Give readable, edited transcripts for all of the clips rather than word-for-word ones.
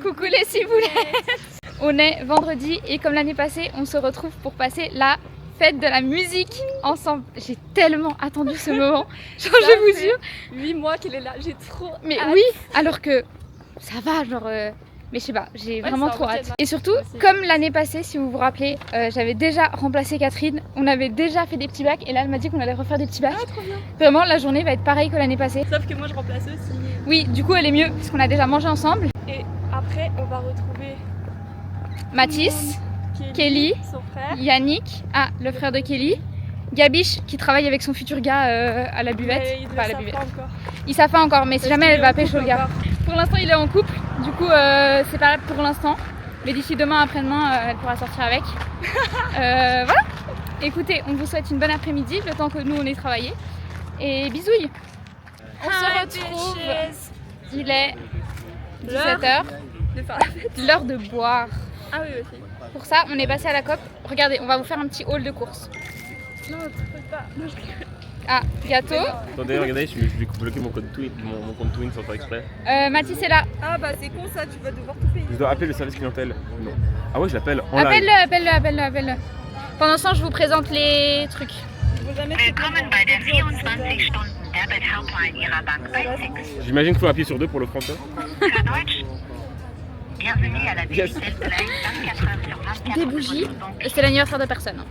Coucou les ciboulettes. On est vendredi et comme l'année passée, on se retrouve pour passer la fête de la musique ensemble. J'ai tellement attendu ce moment. Genre, je vous jure. 8 mois qu'elle est là, j'ai trop Mais hâte. oui, alors que ça va, genre... Mais je sais pas, j'ai vraiment trop hâte. Et surtout, aussi. comme l'année passée, si vous vous rappelez, j'avais déjà remplacé Catherine, on avait déjà fait des petits bacs et là elle m'a dit qu'on allait refaire des petits bacs. Ah, trop bien. Vraiment, la journée va être pareille que l'année passée. Sauf que moi je remplace aussi. Oui, du coup elle est mieux parce qu'on a déjà mangé ensemble. Et après on va retrouver Mathis, Kelly, son frère. Yannick, le frère de Kelly, Gabiche qui travaille avec son futur gars à la buvette. Mais il Enfin, à la savent buvette. pas encore. Il savent pas encore, mais si Parce jamais qu'il elle est va en couple pécho le gars. encore. Pour l'instant il est en couple, du coup c'est pas là pour l'instant. Mais d'ici demain, après-demain, elle pourra sortir avec. Voilà. Écoutez, on vous souhaite une bonne après-midi, le temps que nous on ait travaillé. Et bisouilles. On se retrouve. Il est 17h. De faire la fête. L'heure de boire. Ah oui aussi. Pour ça, on est passé à la COP. Regardez, on va vous faire un petit haul de courses. Non, tu peux pas. Non, je rigole. Ah, gâteau. Attendez, regardez, je vais bloquer mon code Twin, mon compte Twin sans faire exprès. Mathis est là. Ah bah c'est con ça, tu vas devoir tout payer. Je dois appeler le service clientèle. Non. Ah ouais, je l'appelle en live. Appelle-le. Pendant ce temps, je vous présente les trucs. Je veux jamais Willkommen bei der 24 Stunden Debit Helpline Ihrer Bank bei Six. J'imagine qu'il faut appuyer sur 2 pour le français. Für Deutsch, bienvenue à la Yes. Debit Helpline 24 heures sur 24. Des bougies. de votre banque. Et c'est l'anniversaire de personne.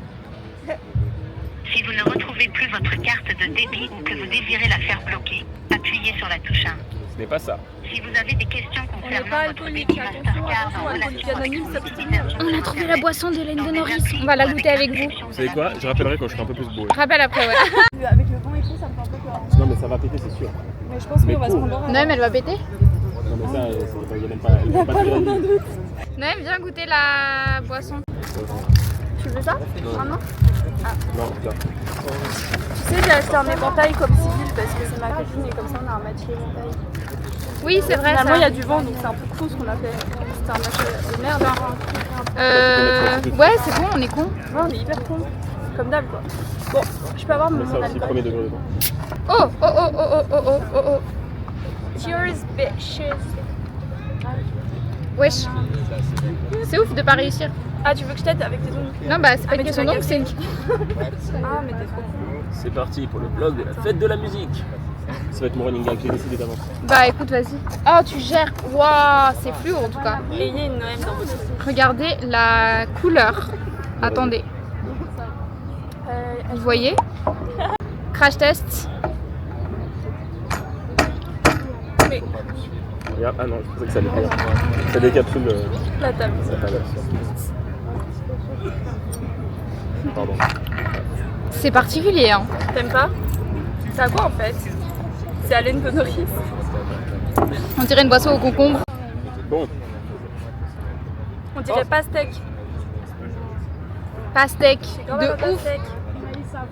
Si vous ne retrouvez plus votre carte de débit ou que vous désirez la faire bloquer, appuyez sur la touche 1. Ce n'est pas ça. Si vous avez des questions On n'est pas concernant votre alcoolique, débit attention, Mastercard attention, en alcoolique relation avec anonyme, une ça petite peut énergie On a sur trouvé la Internet, boisson d'Hélène dans de des Norris. applis On va la ou goûter avec vous. l'inscription Vous de savez la quoi? banque. Je rappellerai quand je serai un peu plus bourré. Rappelle après, ouais. Avec le vent et tout, ça me fait un peu peur. Non, mais ça va péter, c'est sûr. Mais je pense Mais qu'on va se cool. prendre l'oreille. Noël, elle va péter. Non, mais ça, il n'y a même pas. Il n'y a pas de vérité. Noël, viens goûter la boisson. Tu veux ça? Non. Vraiment? Non, là. Tu sais, j'ai acheté un éventail comme civil parce que c'est ma copine et comme ça on a un match éventail. Oui, c'est vrai. Finalement, il y Ça. a du vent donc c'est un peu con ce qu'on a fait. C'était un match de merde. Ouais, c'est bon, on est con. Ouais, on est hyper con. Comme d'hab quoi. Bon, je peux avoir mon Mais ça aussi, alcool. premier degré dedans. Oh. Cheers, bitches. Wesh. C'est ouf de pas réussir. Ah, tu veux que je t'aide avec tes ongles? Non, bah c'est pas mais une tu question vas donc, c'est une... Ah, mais t'es trop con. C'est parti pour le vlog de la fête de la musique. Ça va être mon running gag, j'ai décidé d'avance. Bah écoute, vas-y. Oh, tu gères. Waouh, c'est fluo en tout cas. Ayez une Noël dans votre vie. Regardez la couleur. Attendez, vous voyez? Crash test. Mais Regarde, ah non, je pensais que ça allait pas. Ça décapsule la table. la table. Pardon. C'est particulier, hein. T'aimes pas? C'est à quoi en fait? C'est Hélène de Norris. On dirait une boisson au concombre. Bon, On dirait pastèque. Pastèque. C'est grave De la ouf. pastèque.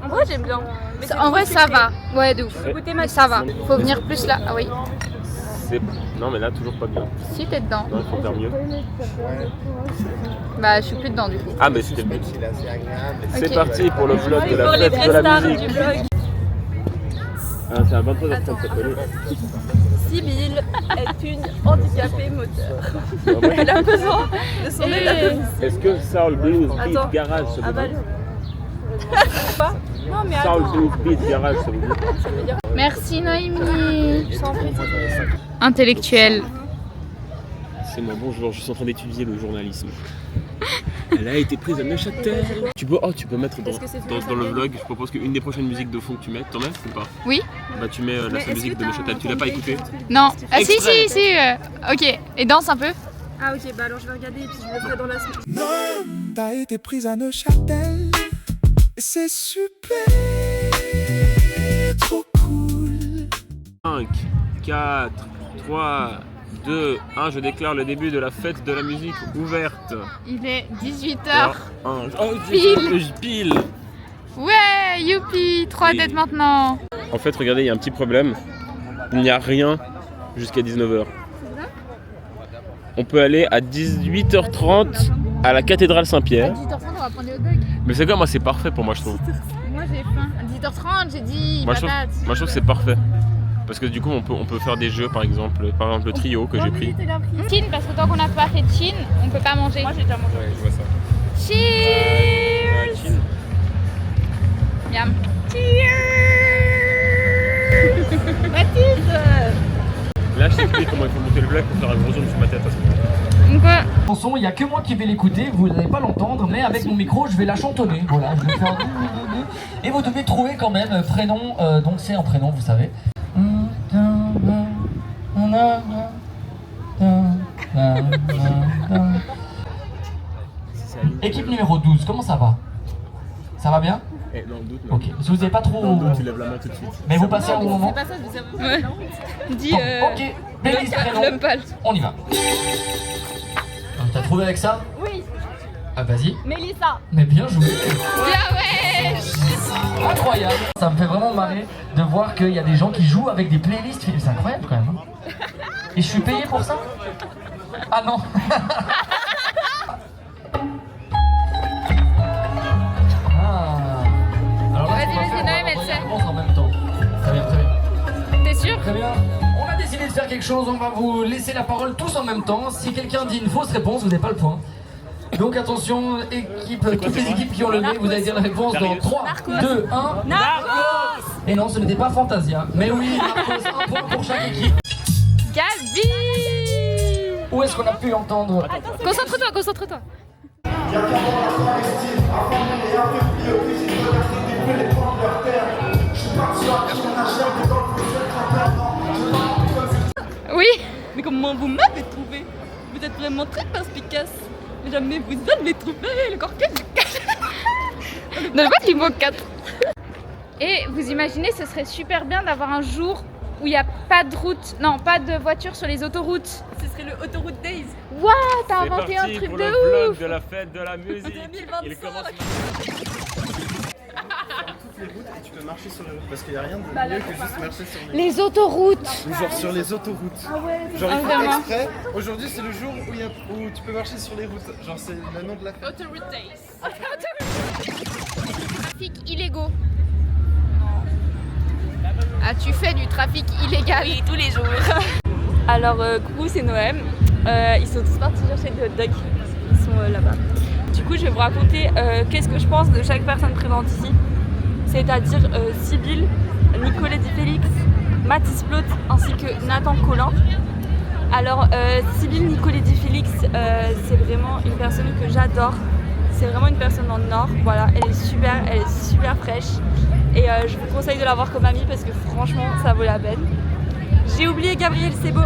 En vrai, j'aime bien. Mais c'est En trop vrai, ça sucré. va. Ouais, de ouf. Goûtez Mais ma ça va. Faut venir plus là. Ah oui. c'est. Non, mais là, toujours pas bien. Si t'es dedans. Non, il faut faire mieux. Bah, je suis plus dedans du coup. Ah, mais c'était le but. C'est Ok. parti pour le vlog de Pour la les fête vrais de la stars musique. du vlog. Ah, c'est à 23h30 ça peut Sibylle est une handicapée moteur. Elle a besoin de son Et- aide. Est-ce que Soul Blues Beat Attends. Garage ça vous Avale. dit? Quoi? Non mais Soul attends. Blues Beat Garage ça vous dit? Merci Noémie. Je t'en prie. Intellectuel. C'est moi, bonjour, je suis en train d'étudier le journalisme. Elle a été prise à Neuchâtel. Tu peux mettre Est-ce que c'est dans le vlog, je propose qu'une des prochaines musiques de fond que tu mettes, t'en mets ou pas? Oui. Bah tu mets la Mais seule est-ce musique que de t'as Neuchâtel, tu l'as un pas template écoutée? Non. Ah si, Extrait. si. Ok. Et danse un peu. Ah ok, bah alors je vais regarder et puis je le ferai dans la semaine. Non, t'as été prise à Neuchâtel. Et c'est super, trop cool. 5, 4, 3, 2, 1, je déclare le début de la fête de la musique ouverte. Il est 18h. Oh, Pile. pile. Ouais, youpi. 3 Et- têtes maintenant. En fait, regardez, il y a un petit problème. Il n'y a rien jusqu'à 19h. On peut aller à 18h30 à la cathédrale Saint-Pierre. 18h30, on va prendre des hot dogs. Mais c'est quoi, moi, c'est parfait pour moi, je trouve. Moi j'ai faim. À 18h30, j'ai dit Moi, je patate. trouve que c'est parfait. Parce que du coup on peut faire des jeux par exemple le trio que j'ai pris. Chin, parce que tant qu'on n'a pas fait chin, on peut pas manger. Moi j'ai déjà mangé. Ouais, je vois ça. Cheers. Chin. Miam. Mathilde. Là je t'explique comment il faut monter le black pour faire un gros zoom sur ma tête à ce moment. Donc Chanson, il n'y a que moi qui vais l'écouter, vous n'allez pas l'entendre, mais avec mon micro, je vais la chantonner. Voilà, je vais faire. Et vous devez trouver quand même prénom, donc c'est un prénom, vous savez. Équipe numéro 12, comment ça va? Ça va bien? Et dans le doute, non. Ok, si vous n'avez pas trop. Tu lèves la main tout de suite. Mais vous passez un bon moment? C'est pas ça, je vous avoue. ouais. Dis Bon, ok, playlist prénom, le pal. on y va. T'as trouvé avec ça? Oui, Ah vas-y. Mélissa. Mais bien joué. Ah ouais. Incroyable. Ça me fait vraiment marrer de voir qu'il y a des gens qui jouent avec des playlists. C'est incroyable quand même. Hein. Et je suis payé pour ça? Ah non. Ah. Alors là, Vas-y, ce qu'on va vas-y, faire, on va Noël, elle envoyer sait. la réponse en même temps. Très bien, très bien. T'es sûr? Très bien. On a décidé de faire quelque chose. On va vous laisser la parole tous en même temps. Si quelqu'un dit une fausse réponse, vous n'avez pas le point. Donc attention, équipe, toutes les équipes qui ont le nez, vous allez dire la réponse dans 3, 2, 1. Narcos. Et non, ce n'était pas Fantasia. Mais oui, Narcos, un point pour chaque équipe. Gabi. Où est-ce qu'on a pu entendre? Concentre-toi, concentre-toi. Oui. Mais comment vous m'avez trouvé? Vous êtes vraiment très perspicace. Mais jamais vous allez trouver le corquet du Ne pas niveau 4. Et vous imaginez, ce serait super bien d'avoir un jour où il n'y a pas de route, non, pas de voiture sur les autoroutes. Ce serait le Autoroute Days. Waouh, t'as C'est inventé parti un truc pour de le ouf. vlog de la fête de la musique. 2025. Il commence Tu peux marcher sur les routes parce qu'il n'y a rien de mieux que juste marcher sur Les autoroutes. genre sur les autoroutes. Genre il faut vraiment. exprès. Aujourd'hui c'est le jour où, où tu peux marcher sur les routes. Genre c'est le nom de la fête. Autoroute Days. Trafic illégaux. As-tu fait du trafic illégal? Oui, tous les jours. Alors, coucou, c'est Noël. Ils sont tous partis chercher des hot dogs. Ils sont là-bas. Du coup, je vais vous raconter qu'est-ce que je pense de chaque personne présente ici. C'est-à-dire Sybille, Nicolas Di Félix, Mathis Plot ainsi que Nathan Collin. Alors, Sybille Nicolas Di Félix, c'est vraiment une personne que j'adore. C'est vraiment une personne dans le Nord. Voilà, elle est super fraîche. Et je vous conseille de l'avoir comme amie parce que franchement, ça vaut la peine. J'ai oublié Gabrielle Sebo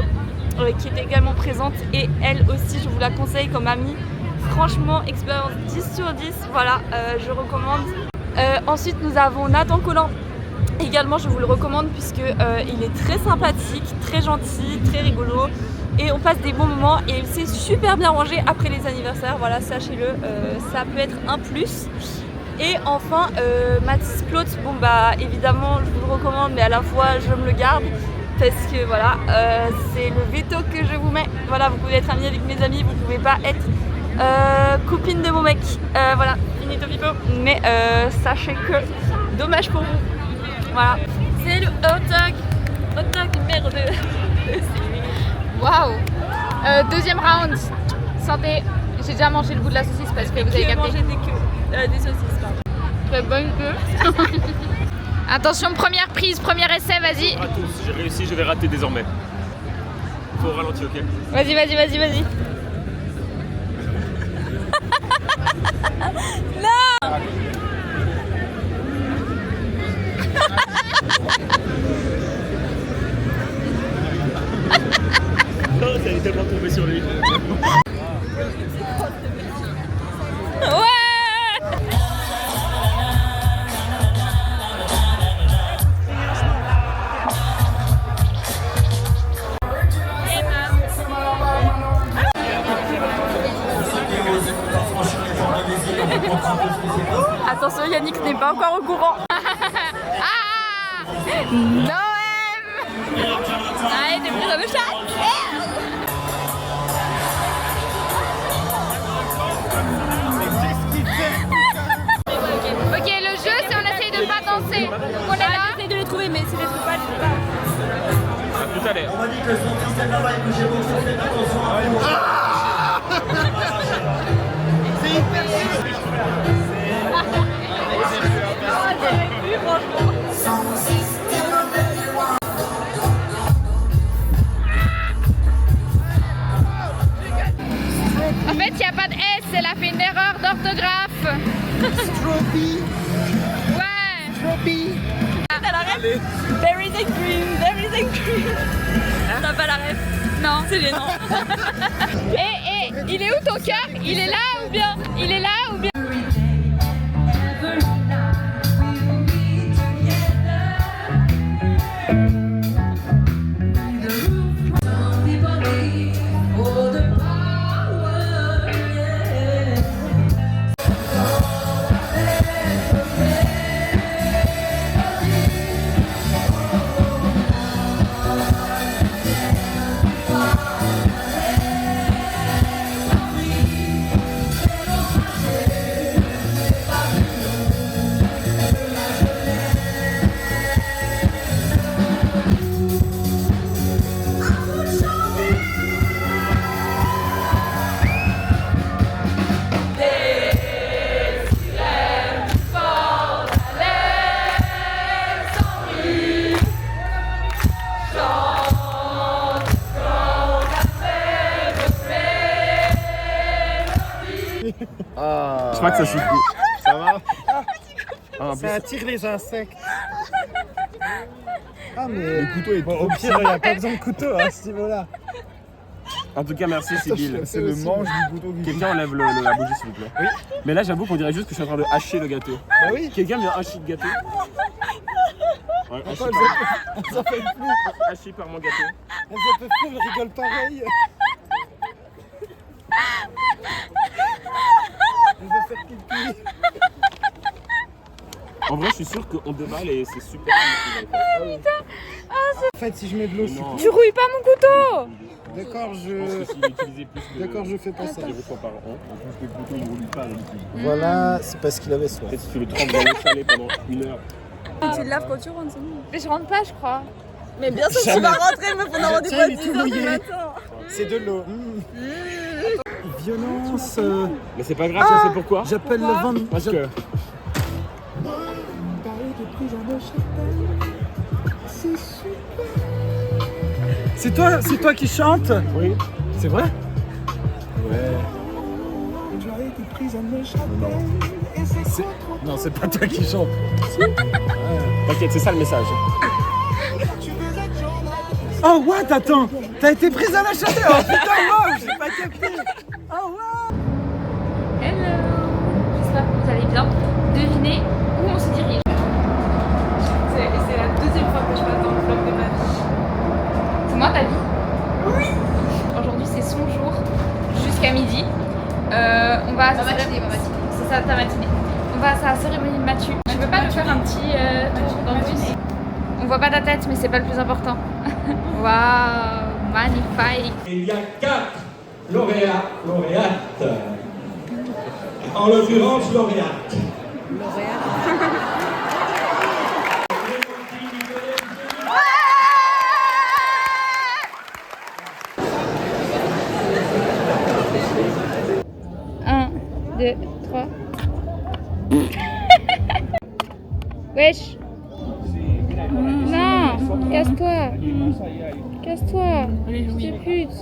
qui était également présente et elle aussi, je vous la conseille comme amie. Franchement, expérience 10 sur 10, voilà, je recommande. Ensuite, nous avons Nathan Collin. Également, je vous le recommande puisque il est très sympathique, très gentil, très rigolo. Et on passe des bons moments et il s'est super bien rangé après les anniversaires, voilà, sachez-le, ça peut être un plus. Et enfin, Mathis Plot, bon bah évidemment je vous le recommande mais à la fois je me le garde parce que voilà, c'est le veto que je vous mets. Voilà, vous pouvez être amie avec mes amis, vous pouvez pas être copine de mon mec. Voilà, finito pipo. Mais sachez que, dommage pour vous. Voilà, c'est le hot dog numéro 2. Waouh. Deuxième round. Santé. J'ai déjà mangé le bout de la saucisse parce que vous avez capté. Manger des saucisses, pardon. Très bonne queue. Attention, première prise, premier essai, vas-y. Si j'ai réussi, je vais rater désormais. Faut ralentir, ok? Vas-y. Non, ça est tellement tombé sur lui. Attention, Yannick n'est pas encore au courant. Ah Noël. Allez, t'es prise à me chat. Ok, le jeu c'est on essaye de pas danser. On est là. J'essaie de les trouver, mais si je les trouve pas, je peux pas. En fait, il n'y a pas de S, elle a fait une erreur d'orthographe. Stropy, Ouais. Stropy. T'as la ref? There is a dream, there is a dream. T'as pas la ref? Non. C'est gênant. Il est où ton cœur? Il est là ou bien? Il est là ou bien? Je crois que ça suffit. Ça va? Ça attire les insectes. Ah mais Le couteau est bon, au pire, il n'y a pas besoin de couteau à ce niveau-là. En tout cas, merci Sybille. C'est le manche du couteau. Quelqu'un enlève la bougie s'il vous plaît. Oui. Mais là, j'avoue qu'on dirait juste que je suis en train de hacher le gâteau. Bah oui. Quelqu'un vient hacher le gâteau. Ouais, haché Attends, ça fait plus. haché par mon gâteau. Elle s'appelle plus, elle rigole pareil. Elle veut faire pipi. En vrai, je suis sûr qu'on dévale et c'est super. En fait, si je mets de l'eau, Non. Tu rouilles pas mon couteau. d'accord, Je pense que s'il utilisait plus de... D'accord, je fais pas ça. 0 fois par an. En plus, le couteau ne roule pas d'habitude. Voilà, c'est parce qu'il avait soif. Peut-être si tu le trempes dans le chalet pendant 1 heure. Tu le laves quand tu rentres, c'est bon. Mais je rentre pas, je crois. Mais bien sûr, tu vas rentrer, mais pendant rendez-vous Tiens, à il est 10 tout h du mouillé. matin. C'est de l'eau. Violence. Mais c'est pas grave, ça c'est pourquoi? J'appelle le vent. Parce que... C'est toi qui chantes? Oui. C'est vrai? Ouais. Non, c'est pas toi qui chante. T'inquiète, c'est ça le message. Oh what? Attends, t'as été prise à la chaleur. Oh putain, wow, j'ai pas capté. Oh wow. Hello. J'espère que vous allez bien. Devinez où on se dirige. C'est la deuxième fois que je passe dans le vlog de ma vie. C'est moi ta vie? Oui. Aujourd'hui c'est son jour jusqu'à midi. On va à sa cérémonie. C'est ça, ta matinée. On va à sa cérémonie de Mathieu. Tu veux pas nous faire un petit tour dans le bus? On voit pas ta tête, mais c'est pas le plus important. Waouh, magnifique. Il y a 4 lauréates. En l'occurrence, lauréate. Un, deux, trois. Wesh. Non, casse-toi. Casse-toi. T'es pute.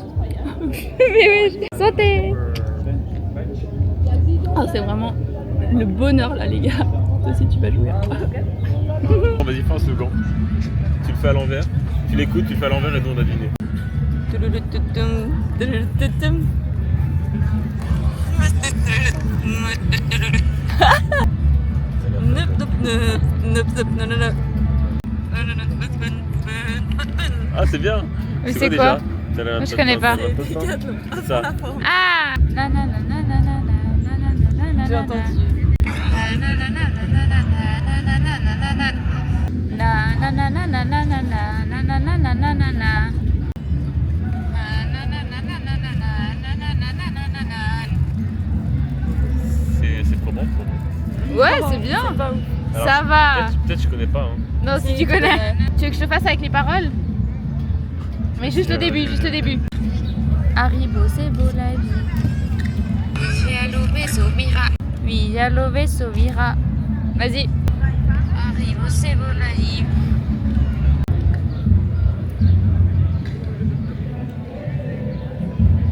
Mais wesh. Sautez. Ah, c'est vraiment le bonheur là, les gars. Toi aussi, tu vas jouer. Bon, vas-y, fais un slogan. Tu le fais à l'envers, tu l'écoutes, tu le fais à l'envers et nous on a deviné. Ah, c'est bien. Mais c'est quoi? Moi Moi, je connais pas. C'est ça. Ah. J'ai entendu. C'est trop bon, trop bon. Ouais, c'est bien. Alors, Ça va. Peut-être je connais pas. Hein. Non, si tu connais. Tu veux que je te fasse avec les paroles? Mais juste le début, juste le début. Haribo, c'est beau la vie. Via lo beso vira. Vas-y. Haribo, c'est beau la vie.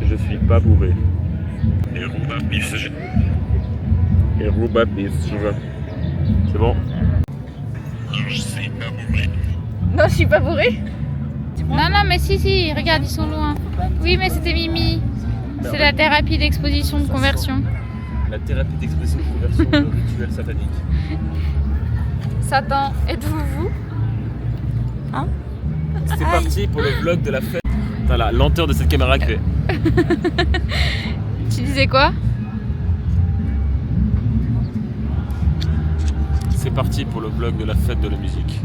Je suis pas bourré. Et Rouba Beef, c'est bon. Non, je suis pas bourrée. Non, non, mais si, regarde, ils sont loin. Oui, mais c'était Mimi. C'est la thérapie d'exposition de conversion. La thérapie d'expression de conversion de rituel satanique. Satan, êtes-vous vous? Hein? C'est parti pour le vlog de la fête. Putain, la lenteur de cette caméra que... Tu disais quoi? C'est parti pour le vlog de la fête de la musique.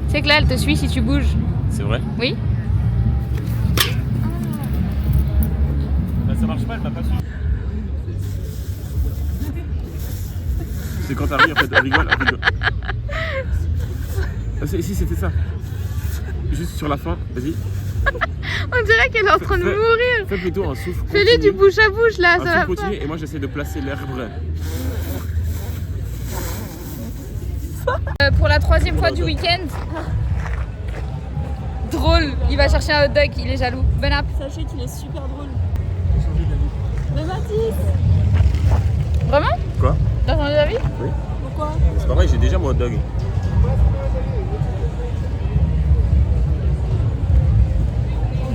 C'est que là, elle te suit si tu bouges. C'est vrai? Oui. Là, ça marche pas, elle m'a pas suivi. C'est quand t'arrives, en fait, elle rigole. Ah, si, c'était ça. Juste sur la fin, vas-y. On dirait qu'elle est en train de mourir. Fais plutôt un souffle. Fais-lui du bouche à bouche là, ça va continue, et moi j'essaie de placer l'air vrai. Pour la 3e fois du week-end. Drôle, il va chercher un hot dog, il est jaloux. Bon app. Sachez qu'il est super drôle. Mais Mathis! Vraiment? Quoi? T'as changé d'avis? Oui. Pourquoi? C'est pas vrai, j'ai déjà mon hot dog.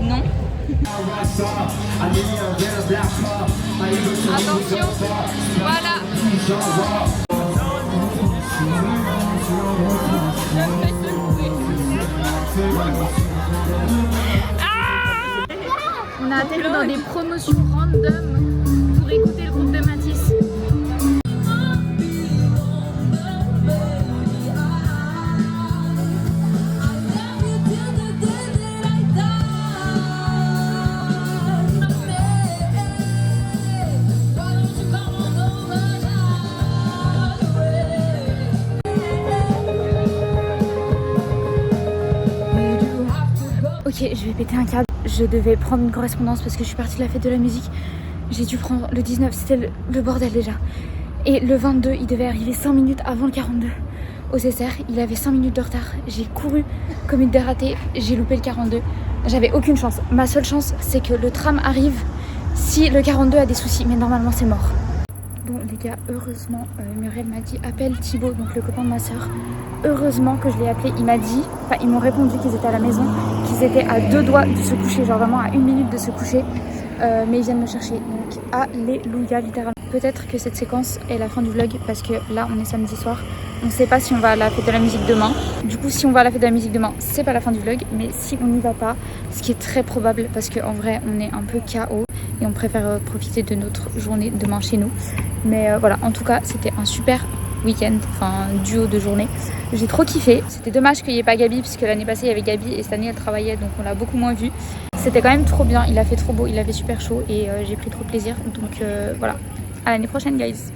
Non. Attention, voilà. On a atterri dans des promotions random pour écouter le groupe de Mathis. Ok, je vais péter un câble. Je devais prendre une correspondance parce que je suis partie de la fête de la musique. J'ai dû prendre le 19, c'était le bordel déjà. Et le 22, il devait arriver 5 minutes avant le 42 au CCR. Il avait 5 minutes de retard. J'ai couru comme une dératée. J'ai loupé le 42. J'avais aucune chance. Ma seule chance, c'est que le tram arrive si le 42 a des soucis. Mais normalement, c'est mort. Bon les gars, heureusement, Muriel m'a dit appelle Thibaut, donc le copain de ma soeur. Heureusement que je l'ai appelé, il m'a dit, enfin ils m'ont répondu qu'ils étaient à la maison, qu'ils étaient à 2 doigts de se coucher, genre vraiment à 1 minute de se coucher, mais ils viennent me chercher, donc alléluia littéralement. Peut-être que cette séquence est la fin du vlog parce que là on est samedi soir, on ne sait pas si on va à la fête de la musique demain. Du coup si on va à la fête de la musique demain, c'est pas la fin du vlog, mais si on n'y va pas, ce qui est très probable parce qu'en vrai on est un peu KO et on préfère profiter de notre journée demain chez nous. Mais voilà, en tout cas c'était un super week-end, enfin duo de journée. J'ai trop kiffé. C'était dommage qu'il n'y ait pas Gabi puisque l'année passée il y avait Gabi et cette année elle travaillait donc on l'a beaucoup moins vue. C'était quand même trop bien, il a fait trop beau, il avait super chaud et j'ai pris trop de plaisir. Donc voilà, à l'année prochaine guys.